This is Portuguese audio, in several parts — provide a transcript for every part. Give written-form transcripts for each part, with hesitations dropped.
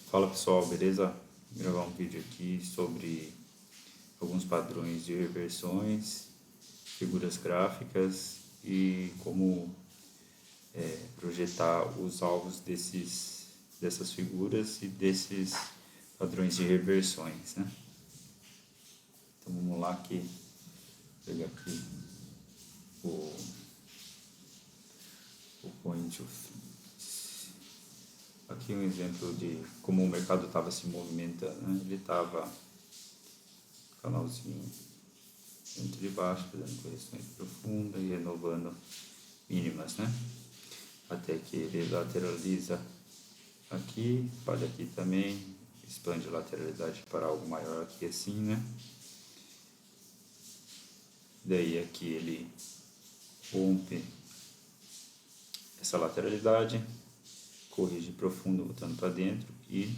Fala pessoal, beleza? Vou gravar um vídeo aqui sobre alguns padrões de reversões, figuras gráficas e como projetar os alvos dessas figuras e desses padrões de reversões, né? Então vamos lá aqui, pegar aqui o point of. Aqui um exemplo de como o mercado estava se movimentando, né? Ele estava canalzinho dentro de baixo, fazendo correções profundas e renovando mínimas, né? Até que ele lateraliza aqui, falha aqui também, expande a lateralidade para algo maior aqui assim, né? Daí aqui ele rompe essa lateralidade, corrige profundo voltando para dentro e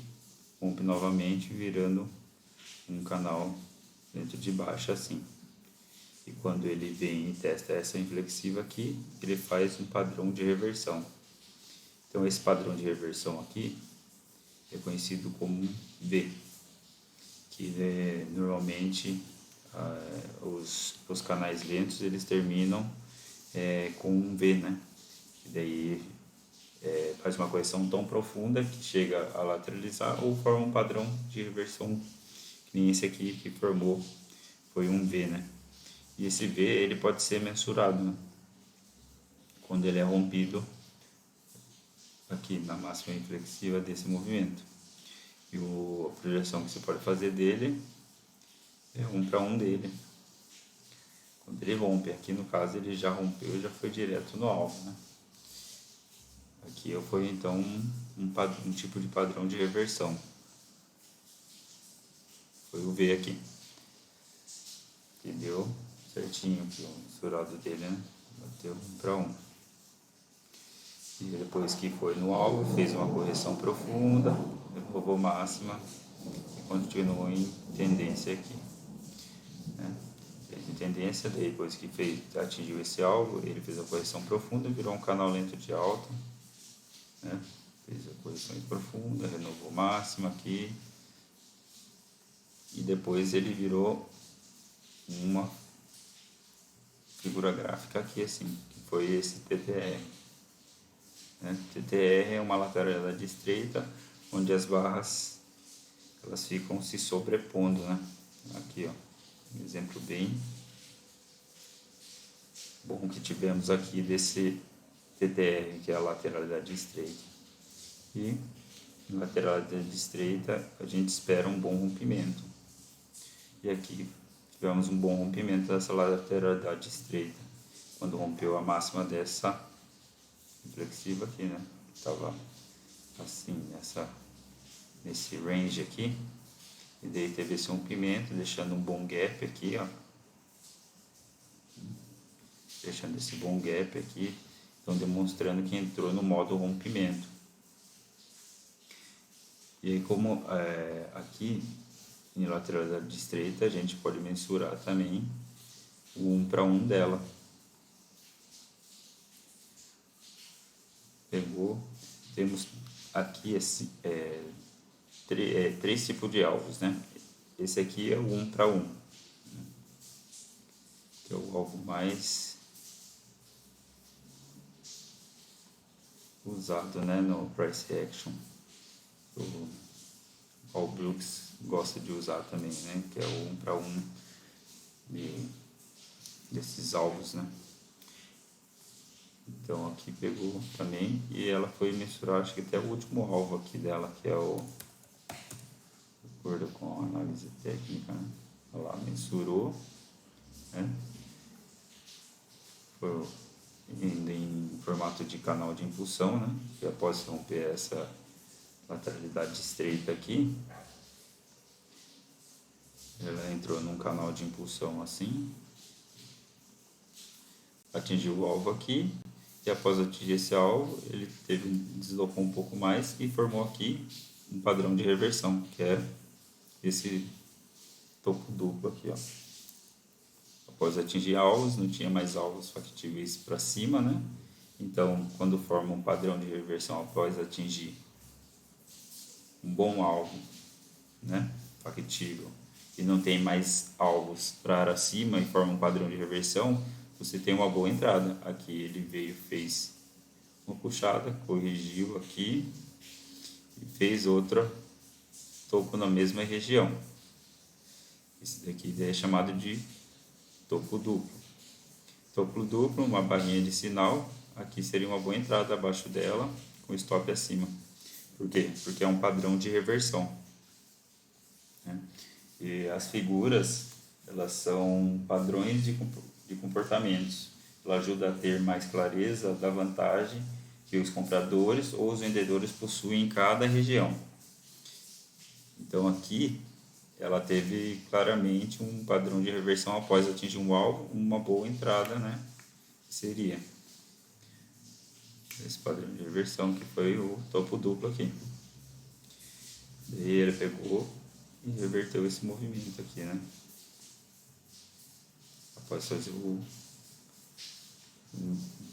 rompe novamente virando um canal dentro de baixo assim. E quando ele vem e testa essa inflexiva aqui, ele faz um padrão de reversão. Então esse padrão de reversão aqui é conhecido como V, que normalmente os canais lentos eles terminam com um V, né? E daí faz uma correção tão profunda que chega a lateralizar ou forma um padrão de reversão que nem esse aqui que formou, foi um V, né? E esse V ele pode ser mensurado, né? Quando ele é rompido aqui na máxima inflexiva desse movimento. E a projeção que você pode fazer dele é 1 para 1 dele. Quando ele rompe, aqui no caso ele já rompeu, já foi direto no alvo, né? Aqui foi então um tipo de padrão de reversão. Foi o V aqui. Que deu certinho aqui o mensurado dele, né? Bateu 1 para 1. E depois que foi no alvo, fez uma correção profunda, renovou máxima e continuou em tendência aqui, né? Em tendência, depois que atingiu esse alvo, ele fez a correção profunda, virou um canal lento de alta, né? Fez a correção profunda, renovou máxima aqui e depois ele virou uma figura gráfica aqui assim, que foi esse TTR. TTR é uma lateralidade estreita, onde as barras elas ficam se sobrepondo, né? Aqui, ó, um exemplo bem bom que tivemos aqui desse TTR, que é a lateralidade estreita. E na lateralidade estreita a gente espera um bom rompimento. E aqui tivemos um bom rompimento dessa lateralidade estreita, quando rompeu a máxima dessa inflexiva aqui, né? Estava assim, nesse range aqui. E daí teve esse rompimento, deixando um bom gap aqui, ó. Deixando esse bom gap aqui. Então, demonstrando que entrou no modo rompimento. E aí, como aqui em lateralidade estreita, a gente pode mensurar também o 1 para 1 dela. Pegou, temos aqui três tipos de alvos, né? Esse aqui é o 1 para 1, né? Que é o alvo mais usado, né, no price action. O All Brooks gosta de usar também, né? Que é o 1 para 1 desses alvos, né? Então aqui pegou também e ela foi mensurar, acho que até o último alvo aqui dela, que é de acordo com a análise técnica, né? Ela mensurou, né? Foi ainda em formato de canal de impulsão, né? E após romper essa lateralidade estreita aqui, ela entrou num canal de impulsão assim, atingiu o alvo aqui. E após atingir esse alvo, ele deslocou um pouco mais e formou aqui um padrão de reversão, que é esse topo duplo aqui, ó. Após atingir alvos, não tinha mais alvos factíveis para cima, né? Então, quando forma um padrão de reversão após atingir um bom alvo, né, factível, e não tem mais alvos para cima e forma um padrão de reversão, você tem uma boa entrada. Aqui ele veio, fez uma puxada, corrigiu aqui e fez outra topo na mesma região. Esse daqui é chamado de topo duplo. Topo duplo, uma barrinha de sinal, aqui seria uma boa entrada abaixo dela, com stop acima. Por quê? Porque é um padrão de reversão, né? E as figuras, elas são padrões de comportamentos. Ela ajuda a ter mais clareza da vantagem que os compradores ou os vendedores possuem em cada região. Então aqui ela teve claramente um padrão de reversão após atingir um alvo, uma boa entrada, né? Seria esse padrão de reversão que foi o topo duplo aqui. Daí ele pegou e reverteu esse movimento aqui, né? Após fazer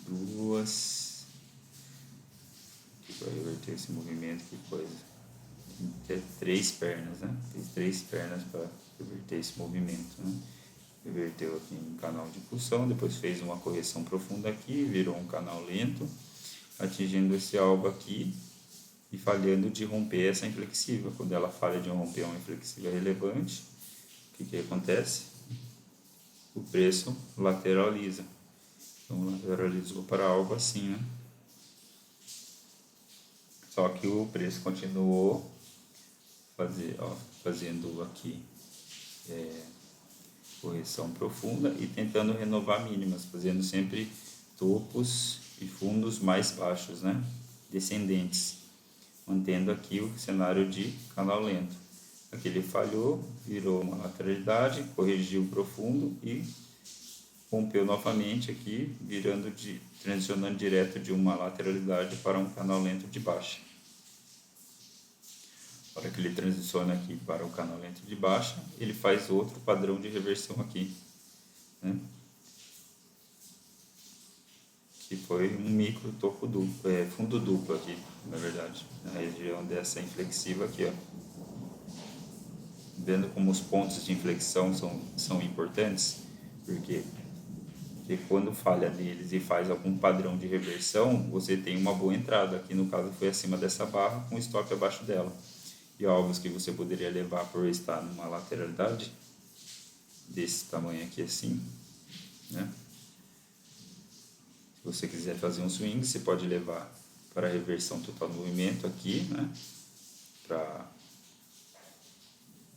duas, vai reverter esse movimento, que coisa. Tem que ter 3 pernas, né? Fez 3 pernas para reverter esse movimento, né? Reverteu aqui em canal de pulsão, depois fez uma correção profunda aqui, virou um canal lento, atingindo esse alvo aqui e falhando de romper essa inflexiva. Quando ela falha de romper uma inflexiva relevante, o que acontece? O preço lateraliza. Então lateralizou para algo assim, né? Só que o preço continuou fazendo aqui correção profunda e tentando renovar mínimas, fazendo sempre topos e fundos mais baixos, né? Descendentes, mantendo aqui o cenário de canal lento. Aqui ele falhou, virou uma lateralidade, corrigiu profundo e rompeu novamente aqui, transicionando direto de uma lateralidade para um canal lento de baixa. Na hora que ele transiciona aqui para o canal lento de baixa, ele faz outro padrão de reversão aqui, né? Que foi um micro topo duplo, fundo duplo aqui, na verdade, na região dessa inflexiva aqui, ó. Vendo como os pontos de inflexão são importantes, porque quando falha neles e faz algum padrão de reversão, você tem uma boa entrada. Aqui no caso foi acima dessa barra, com stop abaixo dela. E alvos que você poderia levar por estar numa lateralidade desse tamanho aqui assim, né? Se você quiser fazer um swing, você pode levar para a reversão total do movimento aqui, né? Para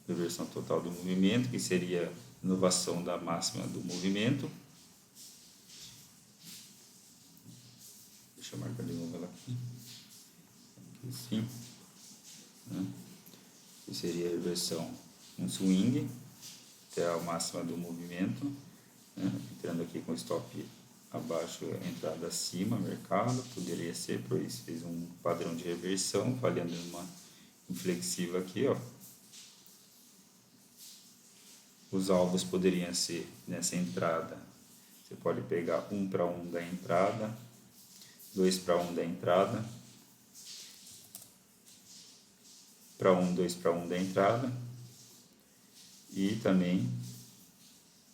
reversão total do movimento, que seria inovação da máxima do movimento. Deixa eu marcar de novo ela aqui. Aqui assim, né? Que seria a reversão, um swing até a máxima do movimento, né? Entrando aqui com stop abaixo, entrada acima, mercado, poderia ser, pois fez um padrão de reversão, falhando numa inflexiva aqui, ó. Os alvos poderiam ser nessa entrada, você pode pegar 1 para 1 da entrada, 2 para 1 da entrada, para 1, 2 para 1 da entrada, e também,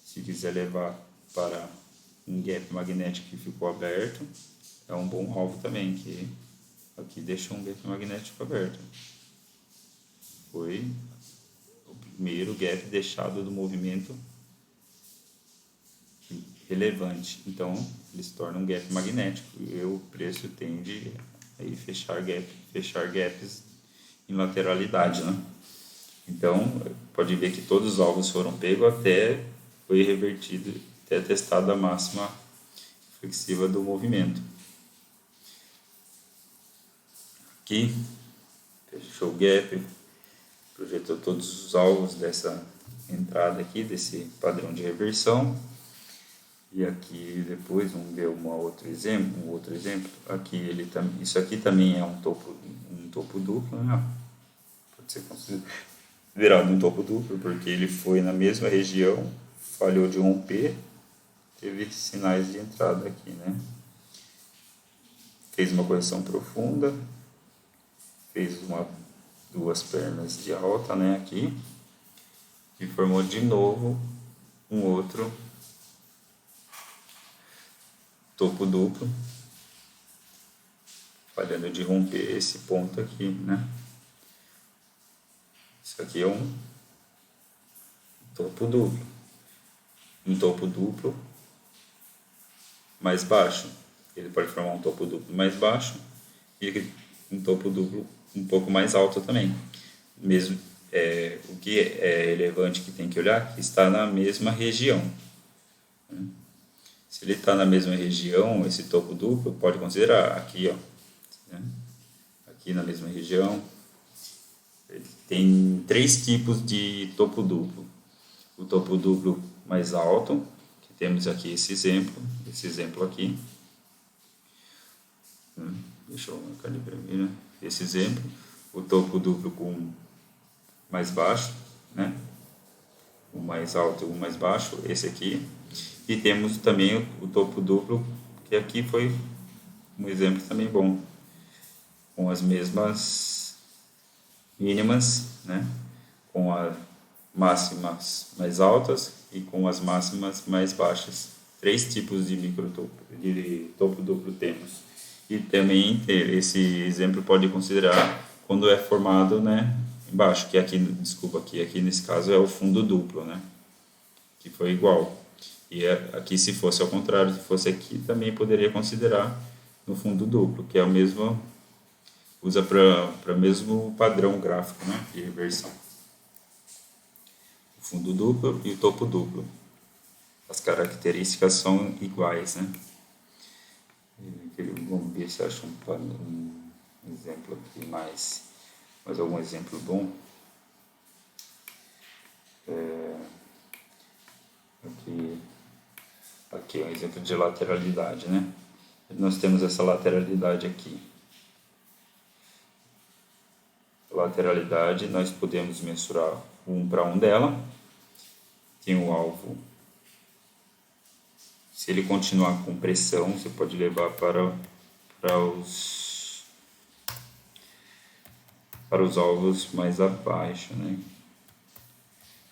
se quiser levar para um gap magnético que ficou aberto, é um bom alvo também, que aqui deixou um gap magnético aberto. Foi o primeiro gap deixado do movimento relevante. Então, ele se torna um gap magnético e o preço tende a fechar gaps em lateralidade, né? Então, pode ver que todos os alvos foram pegos até foi revertido, até testado a máxima flexiva do movimento. Aqui, fechou o gap, projetou todos os alvos dessa entrada aqui, desse padrão de reversão. E aqui depois vamos ver um outro exemplo. Aqui isso aqui também é um topo duplo, né? Pode ser considerado um topo duplo porque ele foi na mesma região, falhou de romper, teve sinais de entrada aqui, né? Fez uma correção profunda, fez duas pernas de alta, né, aqui, e formou de novo um outro topo duplo, falhando de romper esse ponto aqui, né. Isso aqui é um topo duplo, um topo duplo mais baixo. Ele pode formar um topo duplo mais baixo e um topo duplo um pouco mais alto também. Mesmo o que é relevante que tem que olhar, que está na mesma região. Se ele está na mesma região, esse topo duplo pode considerar aqui, ó, né? Aqui na mesma região. Tem três tipos de topo duplo. O topo duplo mais alto, que temos aqui esse exemplo aqui. Deixa eu marcar ali primeiro, esse exemplo. O topo duplo com mais baixo, né? O mais alto e o mais baixo, esse aqui. E temos também o topo duplo, que aqui foi um exemplo também bom, com as mesmas mínimas, né? Com as máximas mais altas e com as máximas mais baixas. Três tipos de topo duplo temos. E também esse exemplo pode considerar quando é formado, né, embaixo, que aqui, desculpa, aqui nesse caso é o fundo duplo, né, que foi igual. E aqui, se fosse ao contrário, se fosse aqui, também poderia considerar no fundo duplo, que é o mesmo, usa para o mesmo padrão gráfico, né, de reversão. O fundo duplo e o topo duplo. As características são iguais, né. Vamos ver se acho um exemplo aqui mais algum exemplo bom. Aqui é um exemplo de lateralidade, né? Nós temos essa lateralidade aqui. Lateralidade, nós podemos mensurar um para um dela. Tem o alvo. Se ele continuar com pressão, você pode levar para os alvos mais abaixo, né?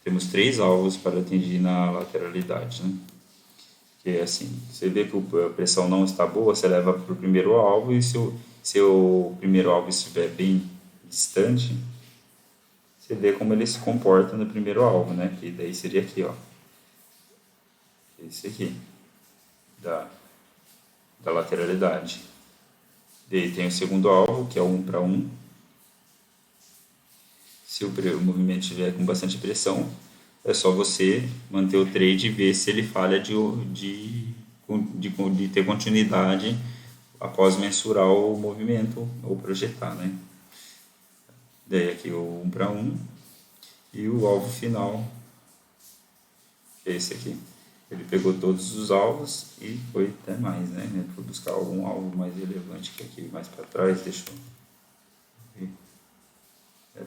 Temos três alvos para atingir na lateralidade, né? Que é assim, você vê que a pressão não está boa, você leva para o primeiro alvo, e se o primeiro alvo estiver bem distante, você vê como ele se comporta no primeiro alvo, né? Que daí seria aqui, ó. Esse aqui, da lateralidade. Daí tem o segundo alvo, que é o 1 para 1. Se o movimento estiver com bastante pressão, é só você manter o trade e ver se ele falha de ter continuidade após mensurar o movimento ou projetar, né? Daí aqui o 1 para 1 e o alvo final, que é esse aqui. Ele pegou todos os alvos e foi até mais, né? Ele foi buscar algum alvo mais relevante que aqui mais para trás, deixou.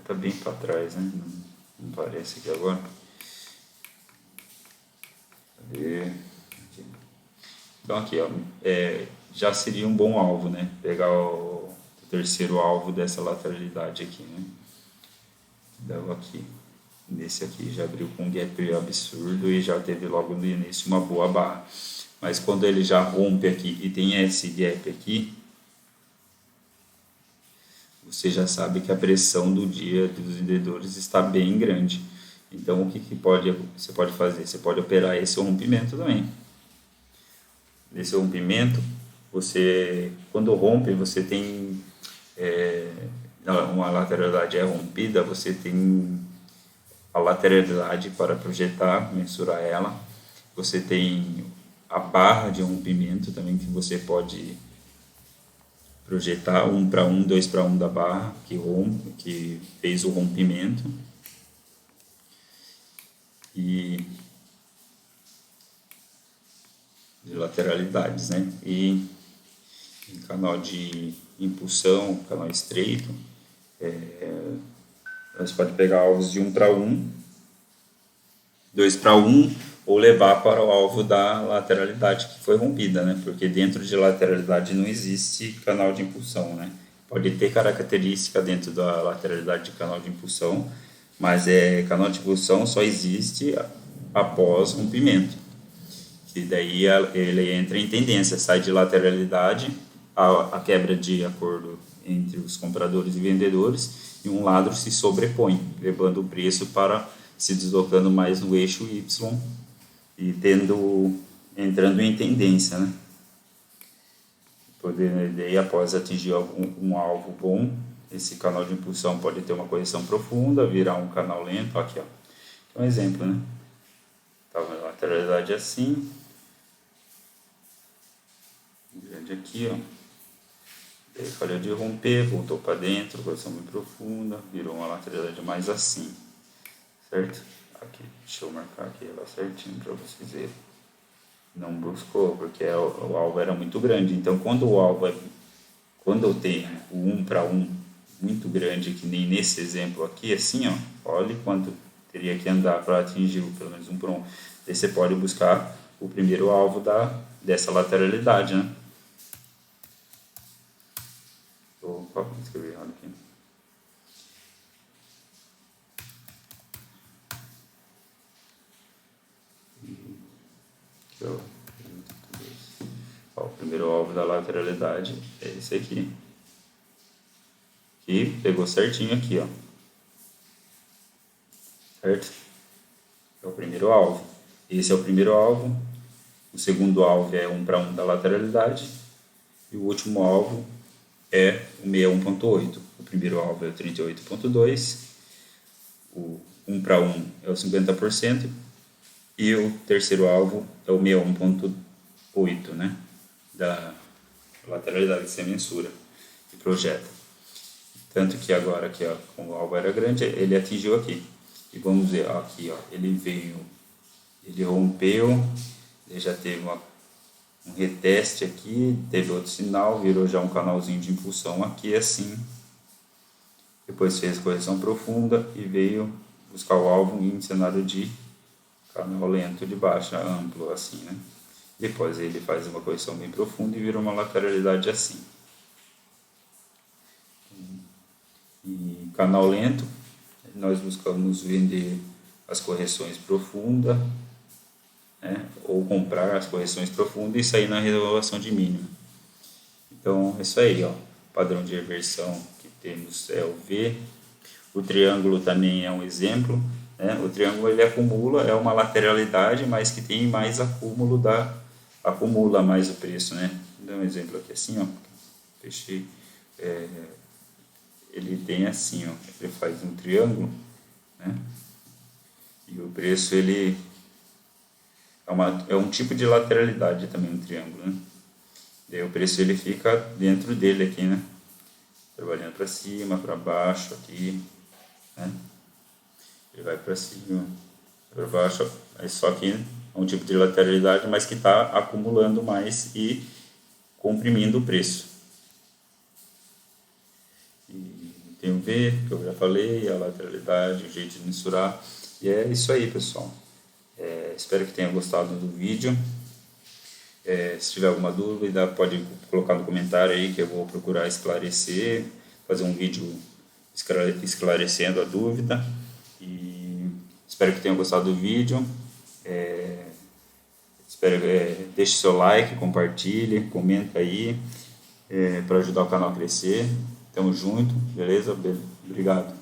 Tá bem para trás, né? Não parece aqui agora. Cadê? Aqui. Então aqui, ó, já seria um bom alvo, né? Pegar o terceiro alvo dessa lateralidade aqui, né? Dava aqui. Nesse aqui já abriu com um gap absurdo e já teve logo no início uma boa barra. Mas quando ele já rompe aqui e tem esse gap aqui, você já sabe que a pressão do dia dos vendedores está bem grande. Então, o que você pode fazer? Você pode operar esse rompimento também. Nesse rompimento, quando rompe, você tem uma lateralidade rompida, você tem a lateralidade para projetar, mensurar ela. Você tem a barra de rompimento também, que você pode projetar 1 para 1, 2 para 1 da barra que fez o rompimento. E de lateralidades, né? E em canal de impulsão, canal estreito, você pode pegar alvos de 1 para 1, 2 para 1, ou levar para o alvo da lateralidade que foi rompida, né? Porque dentro de lateralidade não existe canal de impulsão, né? pode ter característica dentro da lateralidade de canal de impulsão, mas canal de impulsão só existe após rompimento, que daí ele entra em tendência, sai de lateralidade, a quebra de acordo entre os compradores e vendedores, e um lado se sobrepõe, levando o preço para se deslocando mais no eixo Y e entrando em tendência, né? Daí, após atingir um alvo bom, esse canal de impulsão pode ter uma correção profunda, virar um canal lento. Aqui, ó, é um exemplo, né? Estava na lateralidade assim, grande aqui, ó. Daí falhou de romper, voltou para dentro, correção muito profunda, virou uma lateralidade mais assim, certo? Aqui, deixa eu marcar aqui ela certinho para vocês verem. Não buscou, porque o alvo era muito grande. Então, quando eu tenho o 1 para 1 muito grande, que nem nesse exemplo aqui, assim, ó, olha quanto teria que andar para atingir pelo menos 1 para 1. Daí você pode buscar o primeiro alvo dessa lateralidade, né? Opa, escrevi errado aqui. Ó, o primeiro alvo da lateralidade é esse aqui, que pegou certinho aqui, ó, certo? É o primeiro alvo. Esse é o primeiro alvo. O segundo alvo é 1 para 1 da lateralidade e o último alvo é o 61.8. O primeiro alvo é o 38.2, o 1 para 1 é o 50%, e o terceiro alvo é o 61.8, né, da lateralidade que você mensura e projeta. Tanto que agora aqui, ó, como o alvo era grande, ele atingiu aqui. E vamos ver, ó, aqui, ó, ele rompeu, ele já teve um reteste aqui, teve outro sinal, virou já um canalzinho de impulsão aqui, assim. Depois fez correção profunda e veio buscar o alvo em cenário de canal lento de baixa, amplo, assim, né? Depois ele faz uma correção bem profunda e vira uma lateralidade assim. E canal lento, nós buscamos vender as correções profundas, né? Ou comprar as correções profundas e sair na renovação de mínima. Então, é isso aí, ó. Padrão de reversão que temos é o V. O triângulo também é um exemplo, né? O triângulo ele acumula, é uma lateralidade, mas que tem mais acúmulo acumula mais o preço, né? Vou dar um exemplo aqui assim, ó. Fechei. Ele tem assim, ó. Ele faz um triângulo, né? E o preço ele é um tipo de lateralidade também, um triângulo, né? Daí o preço ele fica dentro dele aqui, né? Trabalhando para cima, para baixo aqui, né? Ele vai para cima, para baixo, aí só que é um tipo de lateralidade, mas que está acumulando mais e comprimindo o preço. E tem o V, que eu já falei, a lateralidade, o jeito de mensurar. E é isso aí, pessoal. Espero que tenha gostado do vídeo. Se tiver alguma dúvida, pode colocar no comentário aí que eu vou procurar esclarecer, fazer um vídeo esclarecendo a dúvida. E espero que tenham gostado do vídeo. Deixe seu like, compartilhe, comenta aí para ajudar o canal a crescer. Tamo junto, beleza? Obrigado.